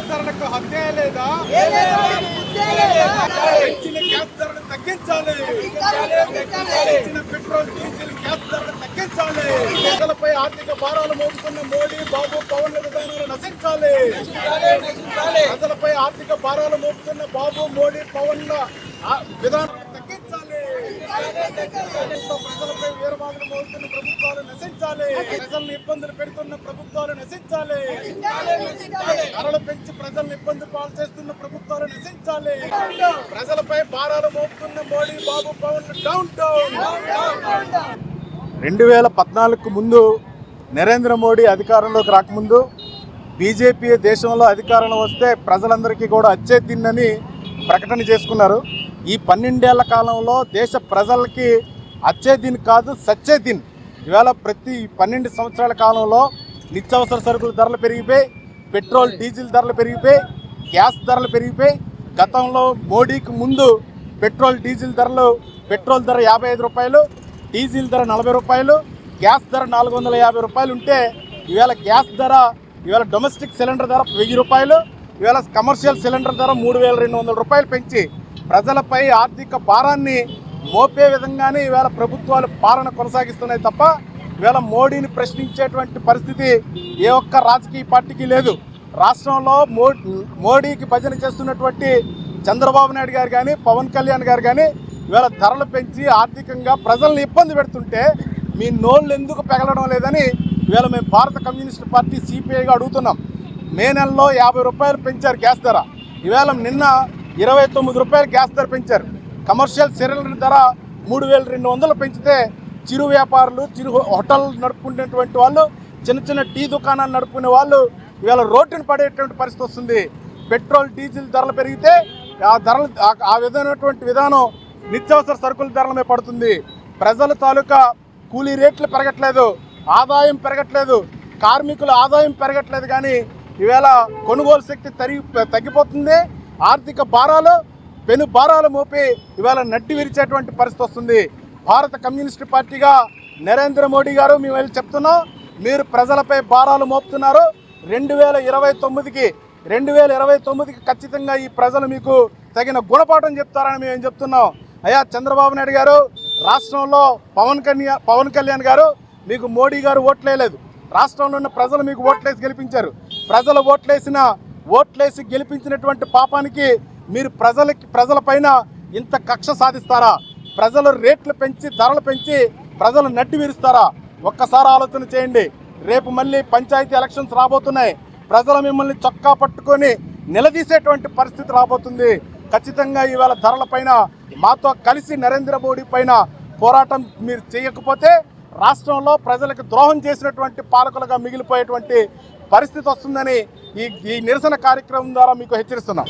Gas ధరలకు హత్య లేదా? పెంచిన గ్యాస్ ధరలు తగ్గించాలి. పెంచిన పెట్రోల్ డీజిల్ గ్యాస్ ధరలు తగ్గించాలి. ప్రజలపై ఆర్థిక భారాలు మోపుతున్న మోడీ బాబు పవన్ల విధానాలు నశించాలి. ప్రజలపై ఆర్థిక భారాలు మోపుతున్న బాబు మోడీ పవన్ల విధానాలు తగ్గించాలి. ప్రజలపై వీరబాదులు మోపుతున్న ప్రభుత్వాలు నశించాలి. ప్రజలను ఇబ్బందులు పెడుతున్న ప్రభుత్వాలు నశించాలి. ధరలు పెంచి ప్రజలను ఇబ్బంది పాలు చేస్తున్న ప్రభుత్వాలు నశించాలి. ప్రజలపై భారాలు మోపుతున్న మోడీ బాబు పవన్ డౌన్ డౌన్. 2014కు ముందు నరేంద్ర మోడీ అధికారంలోకి రాకముందు బీజేపీ దేశంలో అధికారంలో వస్తే ప్రజలందరికీ కూడా అచ్చే దిన్నని ప్రకటన చేసుకున్నారు. ఈ 12 ఏళ్ల కాలంలో దేశ ప్రజలకి అచ్చే దిన్ కాదు సచ్చే దిన్. ఇవాళ ప్రతి 12 సంవత్సరాల కాలంలో నిత్యావసర సరుకుల ధరలు పెరిగిపోయి, పెట్రోల్ డీజిల్ ధరలు పెరిగిపోయి, గ్యాస్ ధరలు పెరిగిపోయి. గతంలో మోడీకి ముందు పెట్రోల్ ధర 55 రూపాయలు, డీజిల్ ధర 40 రూపాయలు, గ్యాస్ ధర 450 రూపాయలు ఉంటే ఇవాళ గ్యాస్ ధర, ఇవాళ డొమెస్టిక్ సిలిండర్ ధర 1000 రూపాయలు, ఇవాళ కమర్షియల్ సిలిండర్ ధర 3200 రూపాయలు పెంచి ప్రజలపై ఆర్థిక భారాన్ని మోపే విధంగానే ఇవాళ ప్రభుత్వాలు పాలన కొనసాగిస్తున్నాయి తప్ప ఇవాళ మోడీని ప్రశ్నించేటువంటి పరిస్థితి ఏ ఒక్క రాజకీయ పార్టీకి లేదు. రాష్ట్రంలో మోడీకి భజన చేస్తున్నటువంటి చంద్రబాబు నాయుడు గారు కానీ, పవన్ కళ్యాణ్ గారు కానీ ఇవాళ ధరలు పెంచి ఆర్థికంగా ప్రజల్ని ఇబ్బంది పెడుతుంటే మీ నోళ్ళు ఎందుకు పెగలడం లేదని ఇవాళ మేము భారత కమ్యూనిస్ట్ పార్టీ సిపిఐగా అడుగుతున్నాం. మే నెలలో 50 రూపాయలు పెంచారు గ్యాస్ ధర. ఇవాళ నిన్న 29 రూపాయలు గ్యాస్ ధర పెంచారు. కమర్షియల్ సిలిండర్ ధర 3200 పెంచితే చిరు వ్యాపారులు, చిరు హోటల్ నడుపుకునేటువంటి వాళ్ళు, చిన్న టీ దుకాణాలు నడుపుకునే వాళ్ళు ఇవాళ రోడ్డును పడేటువంటి పరిస్థితి వస్తుంది. పెట్రోల్ డీజిల్ ధరలు పెరిగితే ఆ విధమైనటువంటి విధానం నిత్యావసర సరుకుల ధరలమే పడుతుంది. ప్రజల తాలూకా కూలీ రేట్లు పెరగట్లేదు, ఆదాయం పెరగట్లేదు, కార్మికుల ఆదాయం పెరగట్లేదు. కానీ ఈవేళ కొనుగోలు శక్తి తగ్గిపోతుంది. ఆర్థిక భారాలు, పెను భారాలు మోపి ఇవాళ నడ్డి విరిచేటువంటి పరిస్థితి వస్తుంది. భారత కమ్యూనిస్ట్ పార్టీగా నరేంద్ర మోడీ గారు మేము వెళ్ళి చెప్తున్నాం, మీరు ప్రజలపై భారాలు మోపుతున్నారు. 2029కి ఖచ్చితంగా ఈ ప్రజలు మీకు తగిన గుణపాఠం చెప్తారని మేము చెప్తున్నాం. అయ్యా చంద్రబాబు నాయుడు గారు, రాష్ట్రంలో పవన్ కళ్యాణ్ గారు మీకు మోడీ గారు ఓట్లేయలేదు. రాష్ట్రంలో ఉన్న ప్రజలు మీకు ఓట్లేసి గెలిపించారు. ప్రజలు ఓట్లేసి గెలిపించినటువంటి పాపానికి మీరు ప్రజలపైన ఇంత కక్ష సాధిస్తారా? ప్రజలు రేట్లు పెంచి, ధరలు పెంచి ప్రజలు నడ్డి విరుస్తారా? ఒక్కసారి ఆలోచన చేయండి. రేపు మళ్ళీ పంచాయతీ ఎలక్షన్స్ రాబోతున్నాయి. ప్రజలు మిమ్మల్ని చొక్కా పట్టుకొని నిలదీసేటువంటి పరిస్థితి రాబోతుంది. ఖచ్చితంగా ఇవాళ ధరలపైన మాతో కలిసి నరేంద్ర మోడీ పైన పోరాటం మీరు చేయకపోతే రాష్ట్రంలో ప్రజలకు ద్రోహం చేసినటువంటి పాలకులుగా మిగిలిపోయేటువంటి పరిస్థితి వస్తుందని ఈ నిరసన కార్యక్రమం ద్వారా మీకు హెచ్చరిస్తున్నాం.